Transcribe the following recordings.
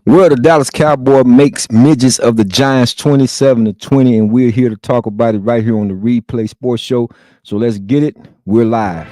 Well, the Dallas Cowboy makes midgets of the Giants 27-20, and we're here to talk about it right here on the Replay Sports Show. So let's get it. We're live.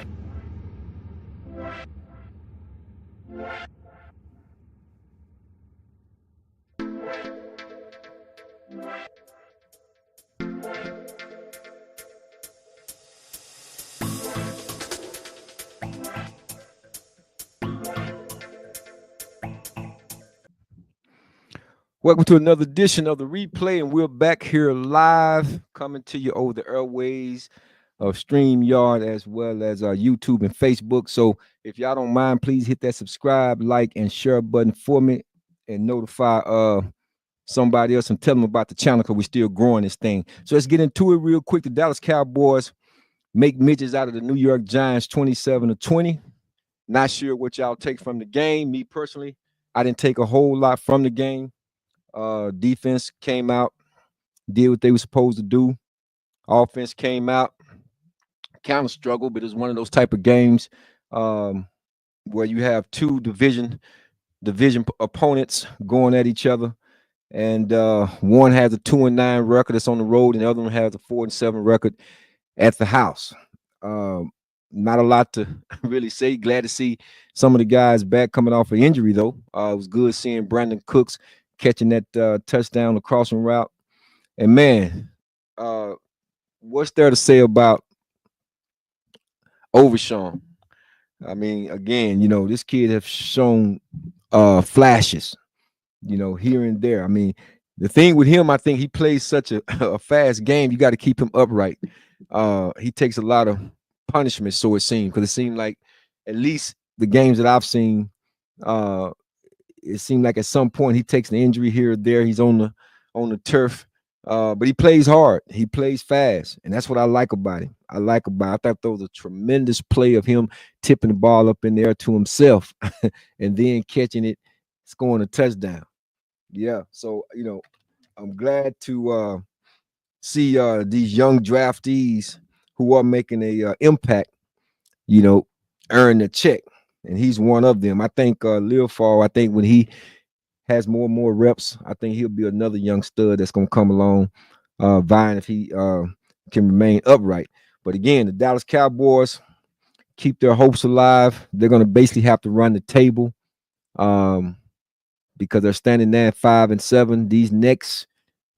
Welcome to another edition of the Replay, and we're back here live, coming to you over the airways of StreamYard as well as YouTube and Facebook. So if y'all don't mind, please hit that subscribe, like, and share button for me, and notify somebody else and tell them about the channel because we're still growing this thing. So let's get into it real quick. The Dallas Cowboys make midgets out of the New York Giants 27-20. Not sure what y'all take from the game. Me personally, I didn't take a whole lot from the game. Defense came out, did what they were supposed to do. Offense came out, kind of struggled, but it's one of those type of games where you have two division opponents going at each other, and one has a 2-9 record that's on the road, and the other one has a 4-7 record at the house. Not a lot to really say. Glad to see some of the guys back coming off of injury, though. It was good seeing Brandon Cooks catching that touchdown, the crossing route. And man, what's there to say about Overshawn? I mean, again, this kid has shown flashes, here and there. I mean, the thing with him, I think he plays such a fast game. You got to keep him upright. He takes a lot of punishment, so it seemed, because it seemed like at least the games that I've seen, it seemed like at some point he takes an injury here or there. He's on the turf, but he plays hard. He plays fast, and that's what I like about him. I thought that was a tremendous play of him tipping the ball up in there to himself and then catching it, scoring a touchdown. Yeah, so I'm glad to see these young draftees who are making a impact, earn a check, and he's one of them. I think Leofold, I think when he has more and more reps, I think he'll be another young stud that's going to come along, vying if he can remain upright. But again, the Dallas Cowboys keep their hopes alive. They're going to basically have to run the table because they're standing there at 5-7. These next,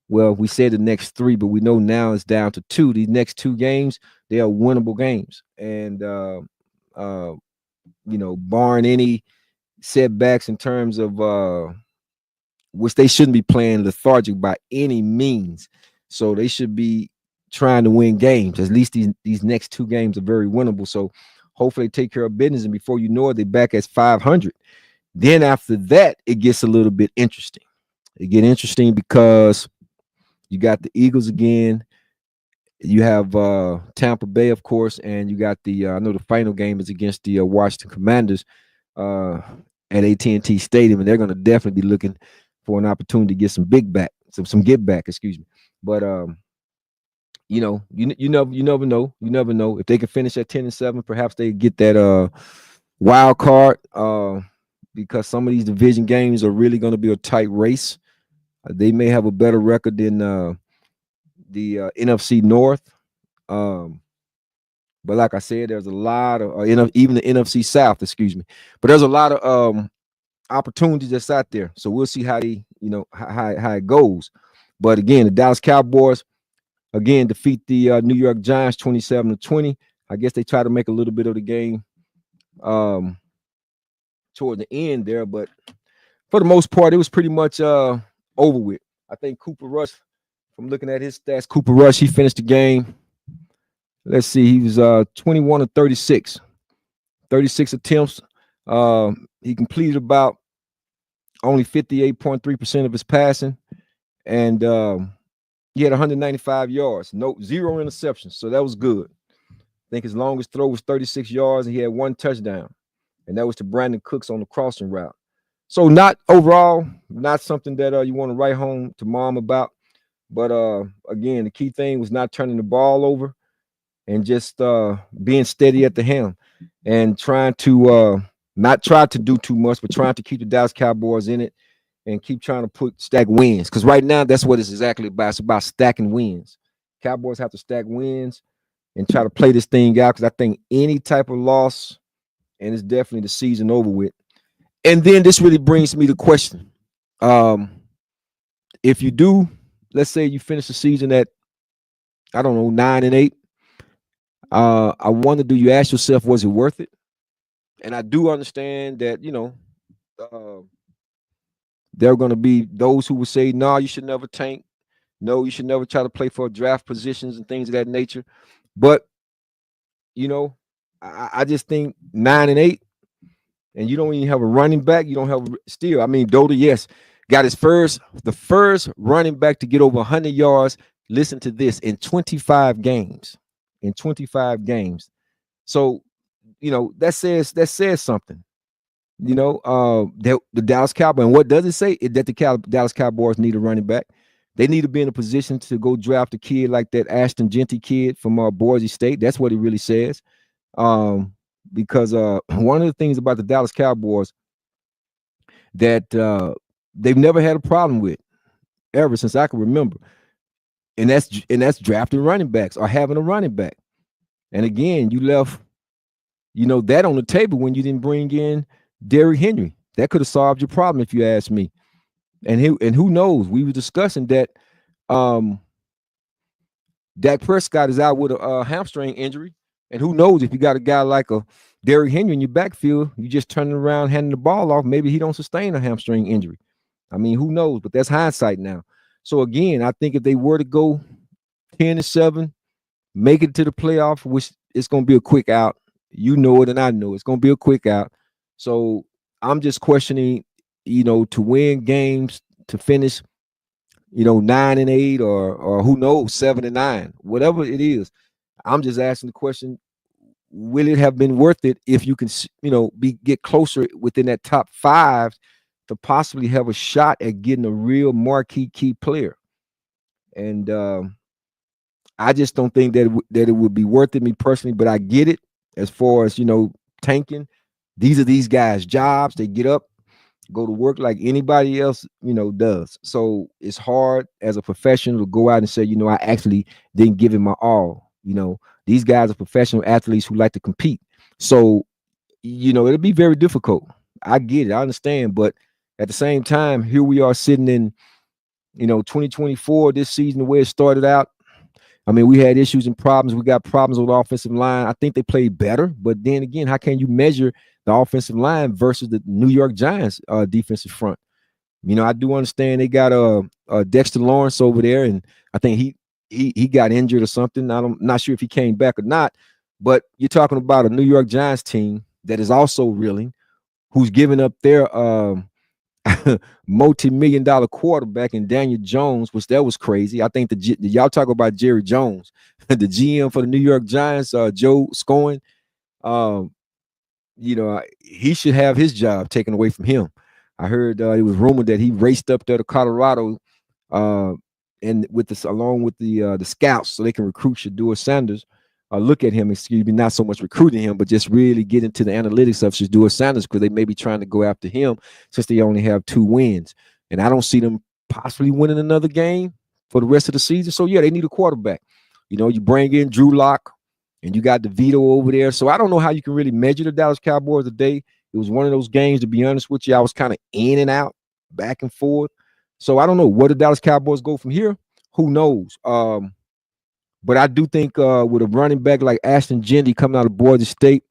well, we said the next three, but we know now it's down to two. These next two games, they are winnable games. And, barring any setbacks in terms of which they shouldn't be playing lethargic by any means. So they should be trying to win games. At least these next two games are very winnable. So hopefully they take care of business. And before you know it, they're back at 500. Then after that, it gets a little bit interesting. It gets interesting because you got the Eagles again. You have Tampa Bay, of course, and you got I know the final game is against the Washington Commanders at AT&T Stadium, and they're going to definitely be looking for an opportunity to get some some get back, excuse me. But you never know. You never know if they can finish at 10-7. Perhaps they get that wild card because some of these division games are really going to be a tight race. They may have a better record than the NFC North. But like I said, there's a lot of even the NFC South, excuse me. But there's a lot of opportunities that's out there. So we'll see how how it goes. But again, the Dallas Cowboys again defeat the New York Giants 27-20. I guess they try to make a little bit of the game toward the end there, but for the most part, it was pretty much over with. I think Cooper Rush, from looking at his stats, Cooper Rush, he finished the game. Let's see, he was 21 of 36 attempts. He completed about only 58.3% of his passing, and he had 195 yards, zero interceptions. So that was good. I think his longest throw was 36 yards, and he had one touchdown, and that was to Brandon Cooks on the crossing route. So not something that you want to write home to mom about. But again, the key thing was not turning the ball over and just being steady at the helm and trying to not try to do too much, but trying to keep the Dallas Cowboys in it and keep trying to stack wins. Because right now, that's what it's exactly about. It's about stacking wins. Cowboys have to stack wins and try to play this thing out. Because I think any type of loss, and it's definitely the season over with. And then this really brings me to question. If you do, let's say you finish the season at, I don't know, 9-8. I wonder, do you ask yourself, was it worth it? And I do understand that, uh, there are going to be those who will say, no, you should never tank. No, you should never try to play for draft positions and things of that nature. But, you know, I just think 9-8, and you don't even have a running back. You don't have still. I mean, Doda, yes, got the first running back to get over 100 yards. Listen to this, in 25 games. In 25 games. So, that says something. The Dallas Cowboys. And what does it say? That the Dallas Cowboys need a running back. They need to be in a position to go draft a kid like that Ashton Genty kid from Boise State. That's what it really says. Because one of the things about the Dallas Cowboys that they've never had a problem with ever since I can remember, and that's drafting running backs or having a running back. And again, you left, that on the table when you didn't bring in Derrick Henry. That could have solved your problem if you ask me. And who knows? We were discussing that Dak Prescott is out with a hamstring injury, and who knows if you got a guy like a Derrick Henry in your backfield, you just turning around, handing the ball off. Maybe he don't sustain a hamstring injury. I mean, who knows? But that's hindsight now. So again, I think if they were to go 10-7, make it to the playoff, which it's going to be a quick out. You know it, and I know it's going to be a quick out. So I'm just questioning, to win games, to finish, 9-8, or who knows, 7-9, whatever it is. I'm just asking the question: will it have been worth it if you can, get closer within that top 5 to possibly have a shot at getting a real marquee key player? And I just don't think that it would be worth it, me personally. But I get it as far as tanking. These are these guys' jobs. They get up, go to work like anybody else, does. So it's hard as a professional to go out and say, I actually didn't give it my all. These guys are professional athletes who like to compete. So, it'll be very difficult. I get it. I understand. But at the same time, here we are sitting in, 2024, this season, the way it started out. I mean, we had issues and problems. We got problems with the offensive line. I think they played better. But then again, how can you measure the offensive line versus the New York Giants defensive front? I do understand they got Dexter Lawrence over there, and I think he got injured or something. I'm not sure if he came back or not. But you're talking about a New York Giants team that is also reeling, who's giving up their multi-million-dollar quarterback in Daniel Jones, which that was crazy. I think y'all talk about Jerry Jones, the GM for the New York Giants, Joe Scoin. He should have his job taken away from him. I heard it was rumored that he raced up there to Colorado, and along with the scouts, so they can recruit Shedeur Sanders. Look at him, excuse me, not so much recruiting him, but just really get into the analytics of Shedeur Sanders, because they may be trying to go after him since they only have 2 wins. And I don't see them possibly winning another game for the rest of the season. So, yeah, they need a quarterback. You bring in Drew Lock, and you got DeVito over there. So I don't know how you can really measure the Dallas Cowboys today. It was one of those games, to be honest with you, I was kind of in and out, back and forth. So I don't know. Where the Dallas Cowboys go from here? Who knows? But I do think with a running back like Ashton Genty coming out of Boise State,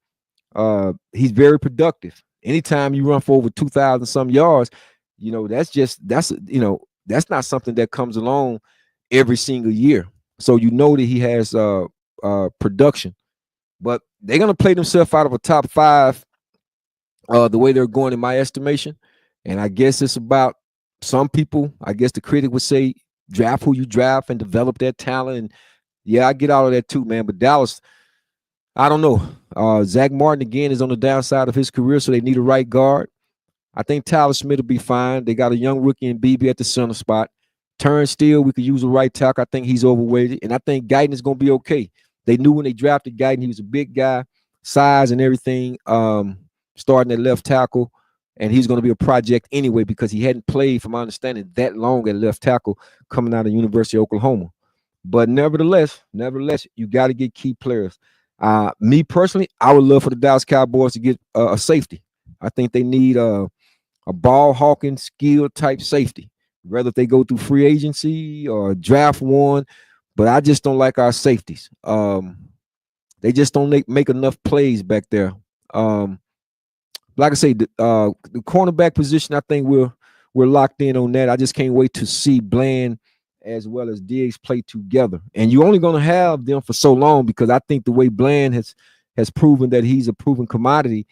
he's very productive. Anytime you run for over 2,000 some yards, that's not something that comes along every single year. So that he has production. But they're gonna play themselves out of a top 5 the way they're going, in my estimation. And I guess it's about some people. I guess the critic would say draft who you draft and develop that talent. And yeah, I get all of that too, man. But Dallas, I don't know. Zach Martin, again, is on the downside of his career, so they need a right guard. I think Tyler Smith will be fine. They got a young rookie in BB at the center spot. Turnstile, we could use a right tackle. I think he's overweighted. And I think Guyton is going to be okay. They knew when they drafted Guyton, he was a big guy, size and everything, starting at left tackle. and he's going to be a project anyway because he hadn't played, from my understanding, that long at left tackle coming out of University of Oklahoma. But nevertheless, you got to get key players. Me personally, I would love for the Dallas Cowboys to get a safety. I think they need a ball hawking, skill type safety, whether if they go through free agency or draft one. But I just don't like our safeties. They just don't make enough plays back there. Like I say, the cornerback position, I think we're locked in on that. I just can't wait to see Bland as well as Diggs play together. And you're only going to have them for so long because I think the way Bland has proven that he's a proven commodity.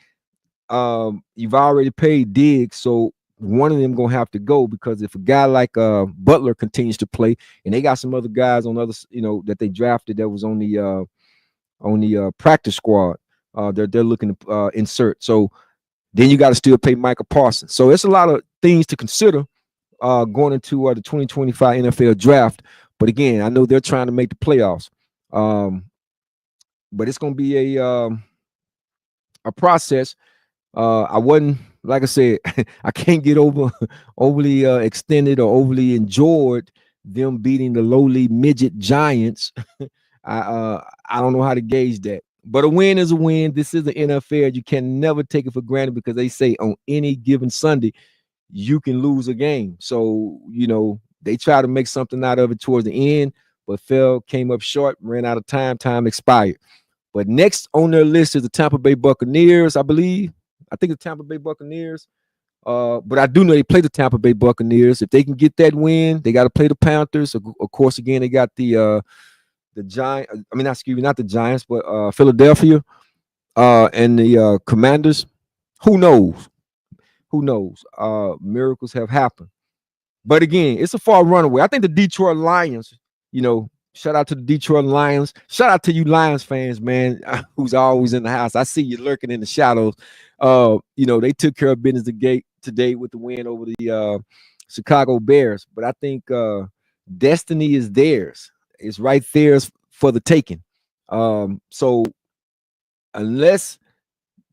You've already paid Diggs, so one of them gonna have to go because if a guy like Butler continues to play, and they got some other guys on others, that they drafted that was on the practice squad, they're looking to insert. So then you got to still pay Micah Parsons. So it's a lot of things to consider going into the 2025 NFL draft. But again, I know they're trying to make the playoffs, but it's gonna be a process. I wasn't, like I said, I can't get overly extended or overly enjoyed them beating the lowly midget Giants. I don't know how to gauge that, but a win is a win. This is the NFL. You can never take it for granted because they say on any given Sunday you can lose a game. So they try to make something out of it towards the end, but came up short, ran out of time expired. But next on their list is the Tampa Bay Buccaneers, I believe. I think the Tampa Bay Buccaneers. But I do know they play the Tampa Bay Buccaneers. If they can get that win, they got to play the Panthers. Of course, again, they got the Giants. I mean, not the Giants, but Philadelphia and the Commanders. Who knows? Miracles have happened. But again, it's a far runaway. I think the Detroit Lions, shout out to the Detroit Lions. Shout out to you Lions fans, man, who's always in the house. I see you lurking in the shadows. They took care of business today with the win over the Chicago Bears. But I think destiny is theirs. It's right there for the taking. So unless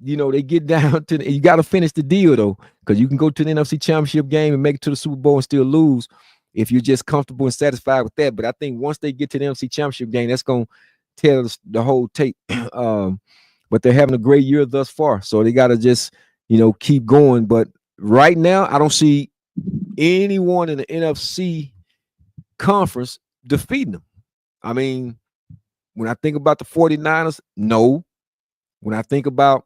they get down to you got to finish the deal though, because you can go to the NFC Championship game and make it to the Super Bowl and still lose if you're just comfortable and satisfied with that. But I think once they get to the NFC Championship game, that's going to tell the whole tape. But they're having a great year thus far, so they got to just keep going. But right now, I don't see anyone in the NFC conference defeating them. I mean, when I think about the 49ers, no. When I think about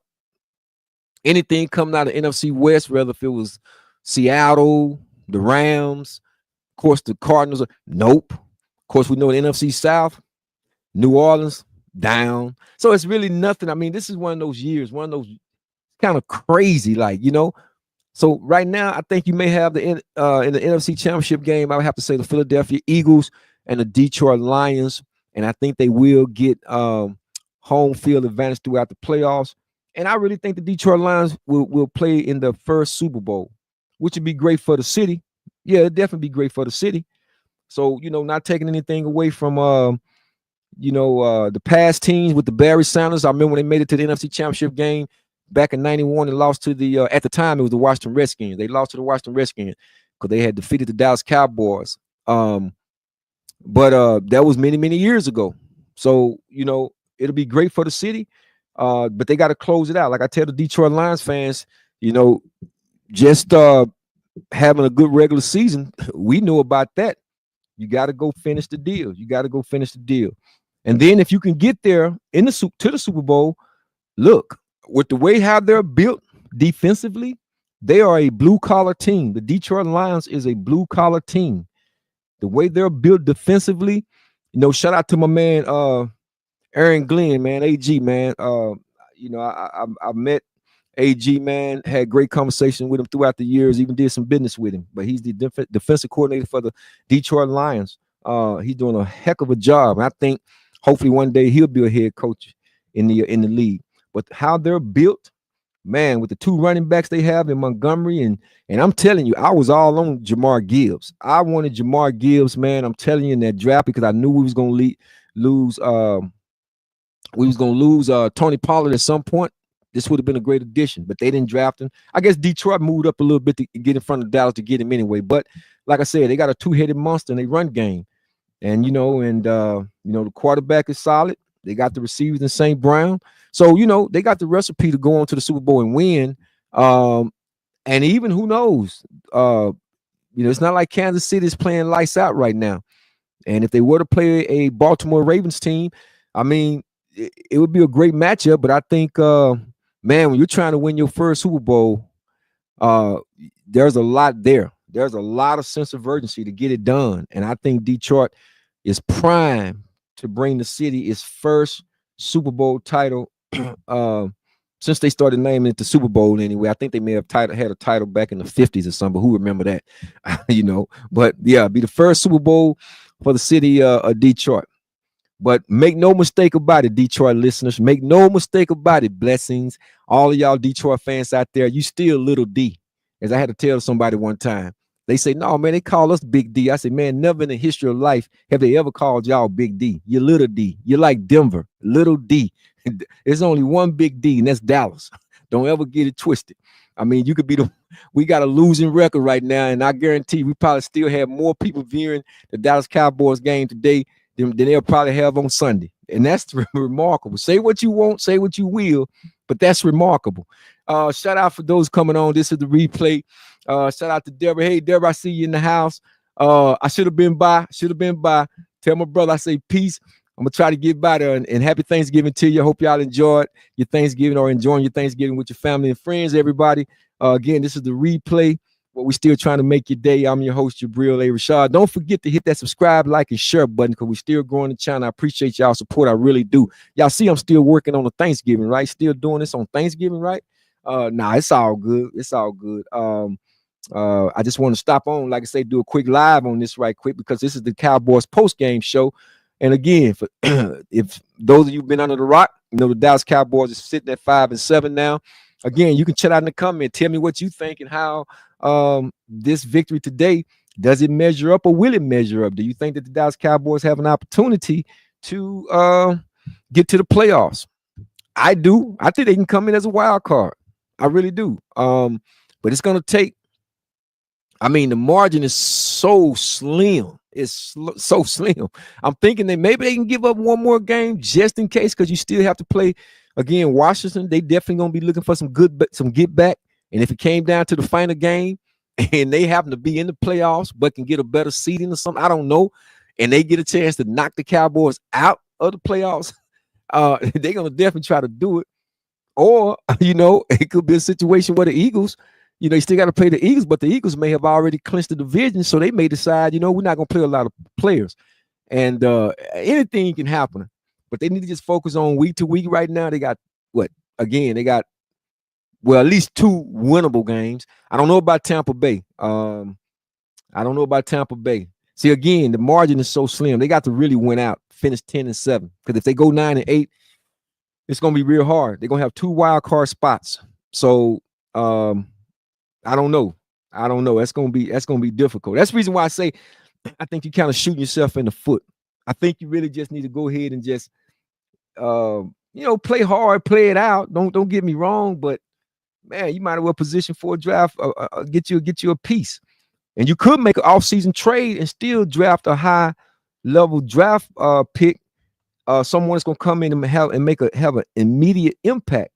anything coming out of NFC West, whether if it was Seattle, the Rams, of course, the Cardinals, nope. Of course, we know the NFC South, New Orleans, down. So it's really nothing. I mean, this is one of those years, one of those kind of crazy, So right now, I think you may have in the NFC Championship game, I would have to say the Philadelphia Eagles and the Detroit Lions. And I think they will get home field advantage throughout the playoffs. And I really think the Detroit Lions will play in the first Super Bowl, which would be great for the city. Yeah, it'd definitely be great for the city. So, not taking anything away from, the past teams with the Barry Sanders. I remember when they made it to the NFC Championship game back in 91 and lost to the, at the time, it was the Washington Redskins. They lost to the Washington Redskins because they had defeated the Dallas Cowboys. But that was many, many years ago. So, it'll be great for the city. But they got to close it out. Like I tell the Detroit Lions fans, just having a good regular season, we knew about that. You got to go finish the deal. And then if you can get there to the Super Bowl, look, with the way how they're built defensively, they are a blue-collar team. The Detroit Lions is a blue-collar team. The way they're built defensively, shout out to my man Aaron Glenn, man, AG, man. I met AG, man, had great conversation with him throughout the years, even did some business with him. But he's the defensive coordinator for the Detroit Lions. He's doing a heck of a job. And I think hopefully one day he'll be a head coach in the league. But how they're built, man, with the two running backs they have in Montgomery, and I'm telling you, I was all on Jamar Gibbs. I wanted Jamar Gibbs, man. I'm telling you in that draft because I knew we was going to lose Tony Pollard at some point. this would have been a great addition, but they didn't draft him. I guess Detroit moved up a little bit to get in front of Dallas to get him anyway. But like I said, they got a two-headed monster in their run game. And the quarterback is solid. They got the receivers in St. Brown. So, they got the recipe to go on to the Super Bowl and win. And even who knows? It's not like Kansas City is playing lights out right now. And if they were to play a Baltimore Ravens team, I mean, it would be a great matchup. But I think, man, when you're trying to win your first Super Bowl, there's a lot there. There's a lot of sense of urgency to get it done. And I think Detroit is primed to bring the city its first Super Bowl title since they started naming it the Super Bowl anyway. I think they may have had a title back in the 50s or something, but who remember that? But yeah, be the first Super Bowl for the city of Detroit. But make no mistake about it, Detroit listeners. Make no mistake about it, blessings. All of y'all Detroit fans out there, you still little D. As I had to tell somebody one time. They say, no, man, they call us Big D. I said, man, never in the history of life have they ever called y'all Big D. You're little D. You're like Denver, little D. There's only one Big D, and that's Dallas. Don't ever get it twisted. I mean, you could be we got a losing record right now, and I guarantee we probably still have more people viewing the Dallas Cowboys game today than they'll probably have on Sunday. And that's remarkable. Say what you want, say what you will, but that's remarkable. Shout out for those coming on. This is the replay. Shout out to Deborah. Hey, Deborah, I see you in the house. I should have been by. Tell my brother I say peace. I'm going to try to get by there, and happy Thanksgiving to you. I hope y'all enjoyed your Thanksgiving or enjoying your Thanksgiving with your family and friends, everybody. Again, this is the replay. But we're still trying to make your day. I'm your host, Jabril A. Rashad. Don't forget to hit that subscribe, like, and share button because we're still growing the channel. I appreciate y'all support. I really do. Y'all see I'm still working on the Thanksgiving, right? Still doing this on Thanksgiving, right? Nah, it's all good. It's all good. I just want to stop on, like I say, do a quick live on this right quick because this is the Cowboys post-game show. And again, for if those of you been under the rock, the Dallas Cowboys is sitting at 5-7 now. Again, you can chat out in the comment. Tell me what you think and how this victory today, does it measure up or will it measure up? Do you think that the Dallas Cowboys have an opportunity to get to the playoffs? I do. I think they can come in as a wild card. I really do. But it's going to take, the margin is so slim. It's so slim. I'm thinking that maybe they can give up one more game just in case because you still have to play. Again, Washington, they definitely going to be looking for some get back. And if it came down to the final game and they happen to be in the playoffs but can get a better seeding or something, I don't know, and they get a chance to knock the Cowboys out of the playoffs, they're going to definitely try to do it. Or, it could be a situation where the Eagles, you still got to play the Eagles, but the Eagles may have already clinched the division, so they may decide, we're not going to play a lot of players. And anything can happen. But they need to just focus on week to week right now. They got at least 2 winnable games. I don't know about Tampa Bay. See, again, the margin is so slim. They got to really win out, finish 10-7. Because if they go 9-8, it's going to be real hard. They're going to have 2 wild card spots. So I don't know. That's going to be difficult. That's the reason why I say I think you're kind of shooting yourself in the foot. I think you really just need to go ahead and just play hard, play it out. Don't get me wrong, but man, you might as well position for a draft, get you a piece. And you could make an off-season trade and still draft a high-level draft pick. Someone that's going to come in and have an immediate impact.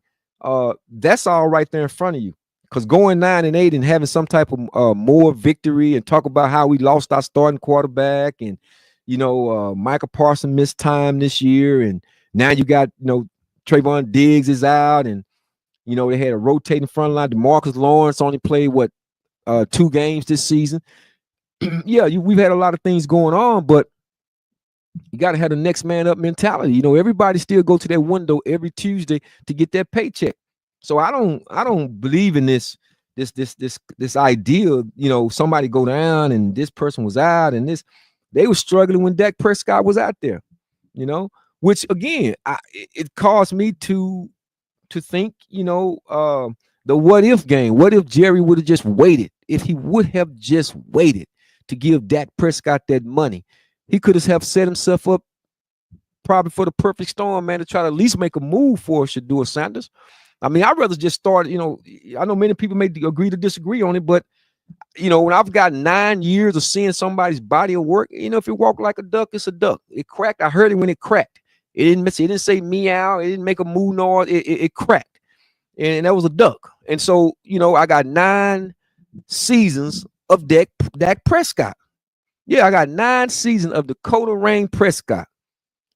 That's all right there in front of you. Because going 9-8 and having some type of more victory and talk about how we lost our starting quarterback and, Michael Parsons missed time this year. And now you got, Trayvon Diggs is out and, they had a rotating front line. DeMarcus Lawrence only played 2 games this season. Yeah, we've had a lot of things going on, but you got to have the next man up mentality. Everybody still go to that window every Tuesday to get that paycheck. So I don't believe in this idea. Somebody go down and this person was out and this. They were struggling when Dak Prescott was out there. Which again, it caused me to think, the what if game. What if Jerry would have just waited? If he would have just waited to give Dak Prescott that money, he could have set himself up probably for the perfect storm, man, to try to at least make a move for Shedeur Sanders. I mean, I'd rather just start, I know many people may agree to disagree on it, but when I've got 9 years of seeing somebody's body of work, if it walked like a duck, it's a duck. It cracked. I heard it when it cracked. It didn't say meow. It didn't make a moo noise. It cracked. And that was a duck. And so, I got 9 seasons of Dak Prescott. Yeah, I got 9 seasons of Dakota Rain Prescott.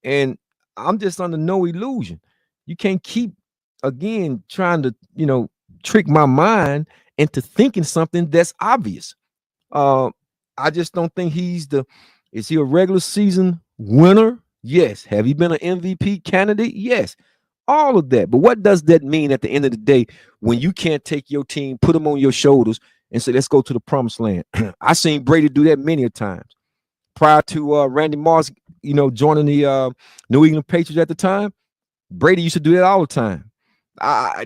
And I'm just under no illusion. You can't keep, again, trying to, trick my mind into thinking something that's obvious. I just don't think is he a regular season winner? Yes. Have he been an MVP candidate? Yes. All of that. But what does that mean at the end of the day when you can't take your team, put them on your shoulders, and say, let's go to the promised land? I seen Brady do that many a times. Prior to Randy Moss, joining the New England Patriots at the time, Brady used to do that all the time.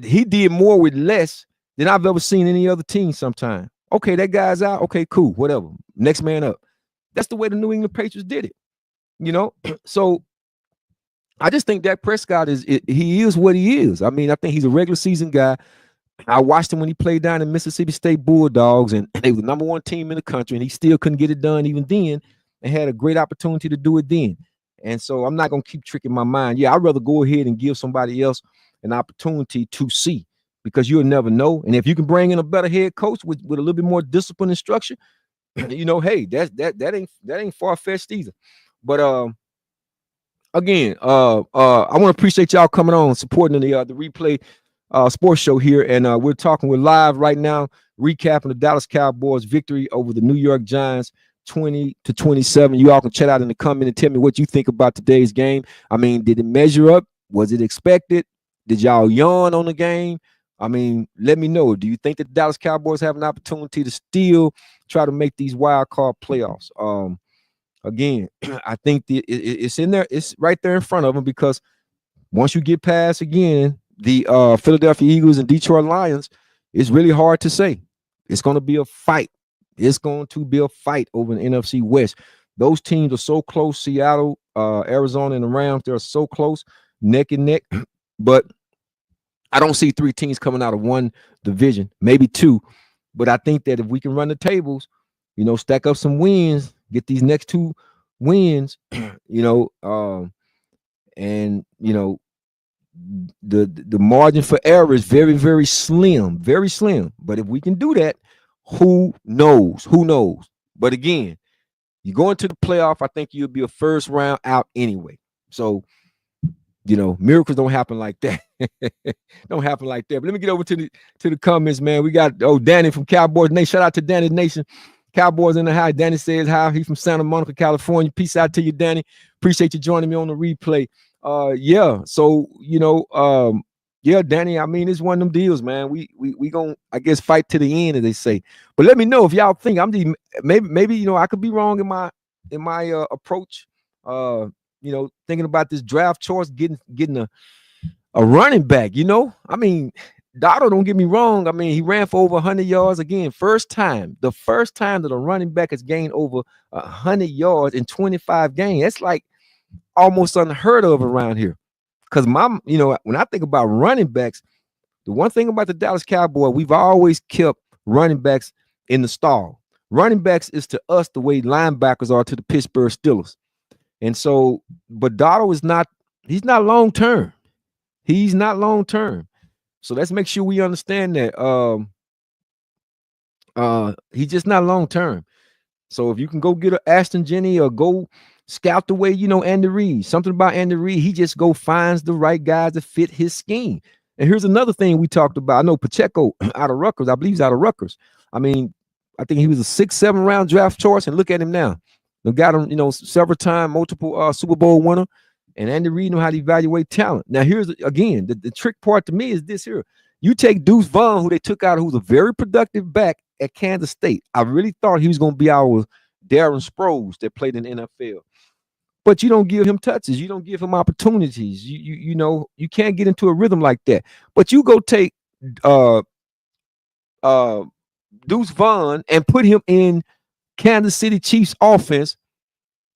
He did more with less than I've ever seen any other team sometime. Okay, that guy's out. Okay, cool, whatever. Next man up. That's the way the New England Patriots did it. So I just think Dak Prescott he is what he is. I mean, I think he's a regular season guy. I watched him when he played down in Mississippi State Bulldogs, and they were the #1 team in the country, and he still couldn't get it done even then, and had a great opportunity to do it then. And so I'm not going to keep tricking my mind. Yeah, I'd rather go ahead and give somebody else an opportunity to see, because you'll never know. And if you can bring in a better head coach with a little bit more discipline and structure, hey, that ain't far-fetched either. But again, I want to appreciate y'all coming on, supporting the replay sports show here. And we're live right now, recapping the Dallas Cowboys victory over the New York Giants, 20-27. You all can chat out in the comment and tell me what you think about today's game. I mean, did it measure up? Was it expected? Did y'all yawn on the game? I mean, let me know. Do you think that the Dallas Cowboys have an opportunity to still try to make these wild card playoffs? Again, I think it's in there. It's right there in front of them, because once you get past, again, the Philadelphia Eagles and Detroit Lions, it's really hard to say. It's going to be a fight. It's going to be a fight over the NFC West. Those teams are so close. Seattle, Arizona, and the Rams, they're so close, neck and neck. But I don't see 3 teams coming out of one division, maybe 2. But I think that if we can run the tables, stack up some wins, get these next 2 wins, and the margin for error is very, very slim, very slim. But if we can do that, who knows? Who knows? But again, you go into the playoff, I think you'll be a first round out anyway. So, miracles don't happen like that. Don't happen like that. But let me get over to the comments, man. We got Danny from Cowboys Nation. Shout out to Danny Nation. Cowboys in the house. Danny says hi. He's from Santa Monica, California. Peace out to you, Danny. Appreciate you joining me on the replay. Yeah. So, yeah, Danny, I mean, it's one of them deals, man. We gonna, I guess, fight to the end, as they say. But let me know if y'all think maybe I could be wrong in my approach. Thinking about this draft choice, getting a running back. I mean, Dotto, don't get me wrong. I mean, he ran for over 100 yards again. The first time that a running back has gained over 100 yards in 25 games. That's like almost unheard of around here. Because when I think about running backs, the one thing about the Dallas Cowboys, we've always kept running backs in the stall. Running backs is to us the way linebackers are to the Pittsburgh Steelers. And so, but Dotto he's not long term. He's not long term. So let's make sure we understand that he's just not long term. So if you can go get an Ashton Jenney or go scout the way, Andy Reid, something about Andy Reid, he just finds the right guys to fit his scheme. And here's another thing we talked about. I know Pacheco out of Rutgers, I believe he's out of Rutgers. I mean, I think he was a 6-7 round draft choice, and look at him now. They got him, several time, multiple Super Bowl winner. And Andy Reid know how to evaluate talent. Now, here's again the trick part to me is this here. You take Deuce Vaughn, who they took out, who's a very productive back at Kansas State. I really thought he was going to be our Darren Sproles that played in the NFL. But you don't give him touches. You don't give him opportunities. You can't get into a rhythm like that. But you go take Deuce Vaughn and put him in Kansas City Chiefs offense,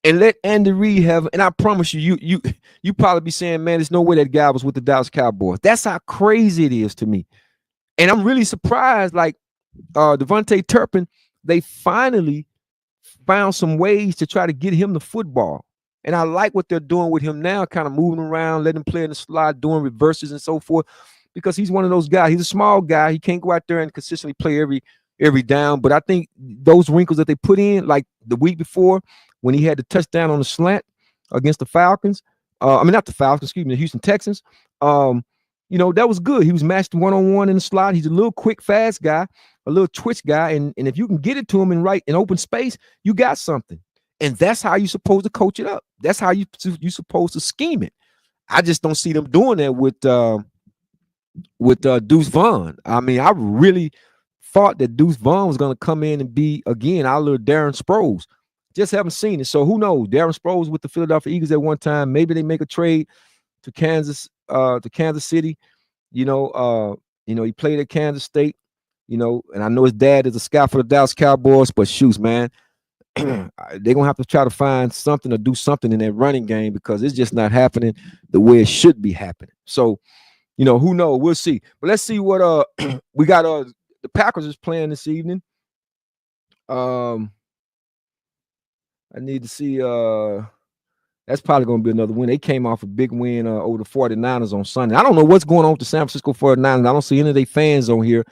and let Andy Reid have. And I promise you, you probably be saying, man, there's no way that guy was with the Dallas Cowboys. That's how crazy it is to me. And I'm really surprised. Like Devontae Turpin, they finally found some ways to try to get him the football. And I like what they're doing with him now, kind of moving around, letting him play in the slot, doing reverses and so forth, because he's one of those guys. He's a small guy. He can't go out there and consistently play every down. But I think those wrinkles that they put in, like the week before when he had the touchdown on the slant against the Falcons, not the Falcons, excuse me, the Houston Texans, that was good. He was matched one-on-one in the slot. He's a little quick, fast guy, a little twitch guy, and if you can get it to him in open space, you got something. And that's how you're supposed to coach it up. That's how you're supposed to scheme it. I just don't see them doing that with Deuce Vaughn. I mean, I really thought that Deuce Vaughn was going to come in and be, again, our little Darren Sproles. Just haven't seen it. So who knows? Darren Sproles with the Philadelphia Eagles at one time. Maybe they make a trade to Kansas City. He played at Kansas State, and I know his dad is a scout for the Dallas Cowboys, but shoots, man, they're going to have to try to find something or do something in that running game because it's just not happening the way it should be happening. So, who knows? We'll see. But let's see what we got. The Packers is playing this evening. I need to see. That's probably going to be another win. They came off a big win over the 49ers on Sunday. I don't know what's going on with the San Francisco 49ers. I don't see any of their fans on here.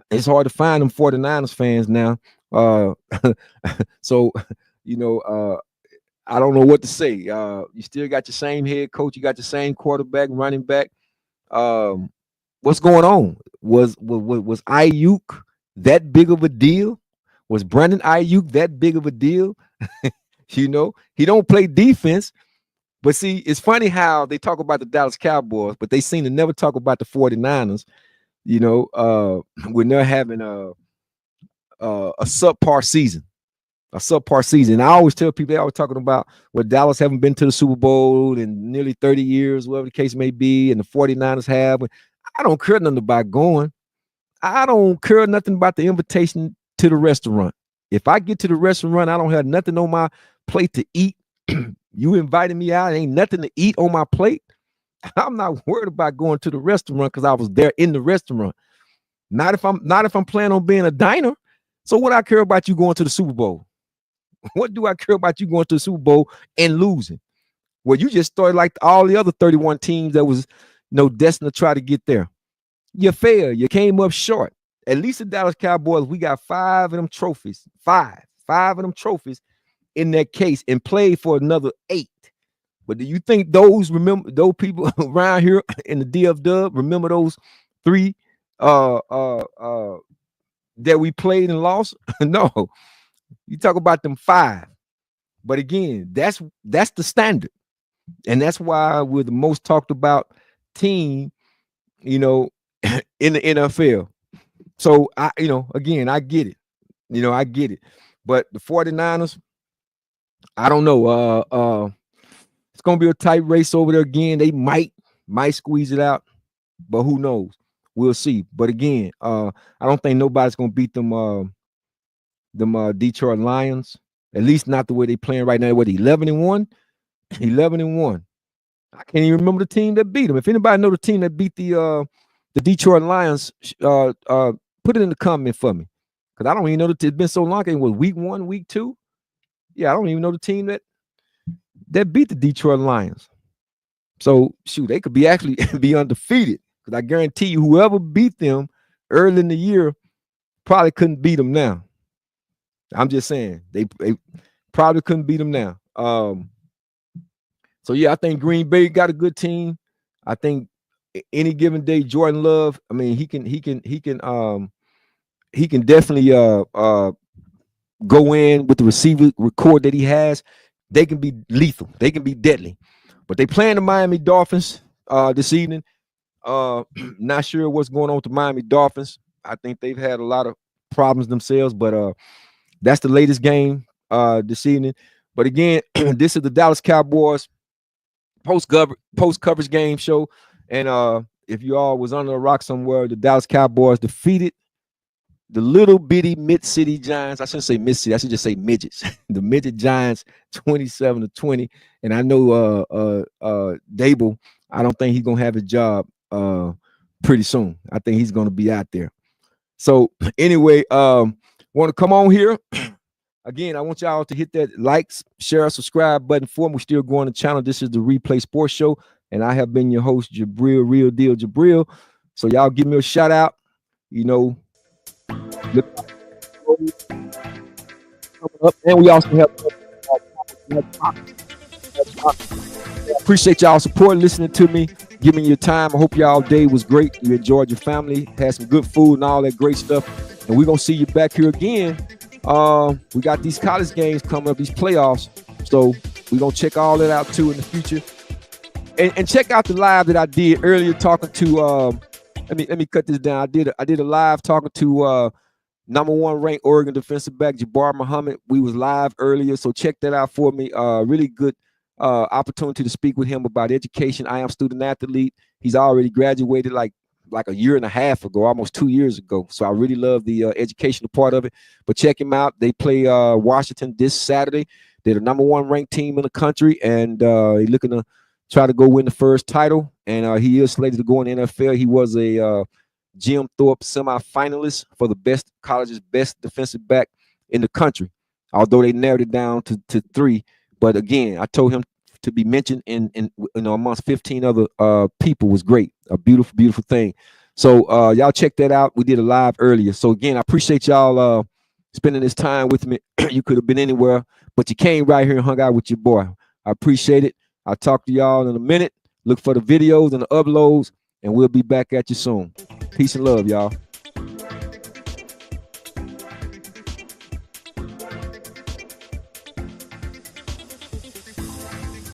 It's hard to find them 49ers fans now. So, I don't know what to say. You still got your same head coach. You got your same quarterback, running back. What's going on? Was Ayuk that big of a deal? Was Brandon Ayuk that big of a deal? He don't play defense. But see, it's funny how they talk about the Dallas Cowboys, but they seem to never talk about the 49ers, when they're having a subpar season. A subpar season. And I always tell people, they always talking about Dallas haven't been to the Super Bowl in nearly 30 years, whatever the case may be, and the 49ers have. I don't care nothing about going. I don't care nothing about the invitation to the restaurant. If I get to the restaurant, I don't have nothing on my plate to eat. You invited me out, ain't nothing to eat on my plate. I'm not worried about going to the restaurant because I was there in the restaurant. Not if I'm planning on being a diner. So what I care about you going to the Super Bowl? What do I care about you going to the Super Bowl and losing? Well, you just started like all the other 31 teams that was destined to try to get there. You failed. You came up short. At least the Dallas Cowboys, we got 5 of them trophies. Five of them trophies in that case and played for another 8. But do you think those people around here in the DFW remember those 3 that we played and lost? No. You talk about them 5. But again, that's the standard. And that's why we're the most talked about team, in the NFL. So again, I get it. I get it. But the 49ers, I don't know. It's gonna be a tight race over there again. They might squeeze it out, but who knows? We'll see. But again, I don't think nobody's gonna beat them Detroit Lions. At least not the way they playing right now. What, 11-1? 11-1. I can't even remember the team that beat them. If anybody know the team that beat the Detroit Lions, put it in the comment for me. Because I don't even know that it's been so long. It was week 1, week 2. Yeah, I don't even know the team that beat the Detroit Lions. So shoot, they could be actually be undefeated. Because I guarantee you, whoever beat them early in the year probably couldn't beat them now. I'm just saying they probably couldn't beat them now. So yeah, I think Green Bay got a good team. I think any given day, Jordan Love, I mean, he can definitely go in with the receiver record that he has. They can be lethal. They can be deadly. But they playing the Miami Dolphins this evening. Not sure what's going on with the Miami Dolphins. I think they've had a lot of problems themselves, but that's the latest game this evening. But again, this is the Dallas Cowboys post coverage game show. And if you all was under a rock somewhere, the Dallas Cowboys defeated the little bitty mid-city Giants. I shouldn't say mid-city. I should just say midgets. The midget Giants, 27-20. And I know Dable, I don't think he's gonna have a job pretty soon. I think he's gonna be out there. So anyway, want to come on here. Again, I want y'all to hit that likes, share, subscribe button for me. We're still growing the channel. This is the Replay Sports Show, and I have been your host, Jabril, Real Deal Jabril. So y'all give me a shout out. You know, up, and we also have appreciate y'all support, listening to me, giving your time. I hope y'all day was great. You enjoyed your family, had some good food and all that great stuff. And we're gonna see you back here again. We got these college games coming up, these playoffs. So we're gonna check all that out too in the future. And check out the live that I did earlier talking to let me cut this down. I did a live talking to #1 ranked Oregon defensive back Jabbar Muhammad. We was live earlier, so check that out for me. Really good opportunity to speak with him about education. I am student athlete. He's already graduated like a year and a half ago, almost 2 years ago. So I really love the educational part of it. But check him out. They play Washington this Saturday. They're the #1 ranked team in the country, and they're looking to try to go win the first title. And he is slated to go in the NFL. He was a Jim Thorpe semifinalist for the college's best defensive back in the country, although they narrowed it down to 3. But again, I told him to be mentioned in amongst 15 other people was great. A beautiful, beautiful thing. So y'all check that out. We did a live earlier. So again, I appreciate y'all spending this time with me. You could have been anywhere, but you came right here and hung out with your boy. I appreciate it. I'll talk to y'all in a minute. Look for the videos and the uploads, and we'll be back at you soon. Peace and love, y'all.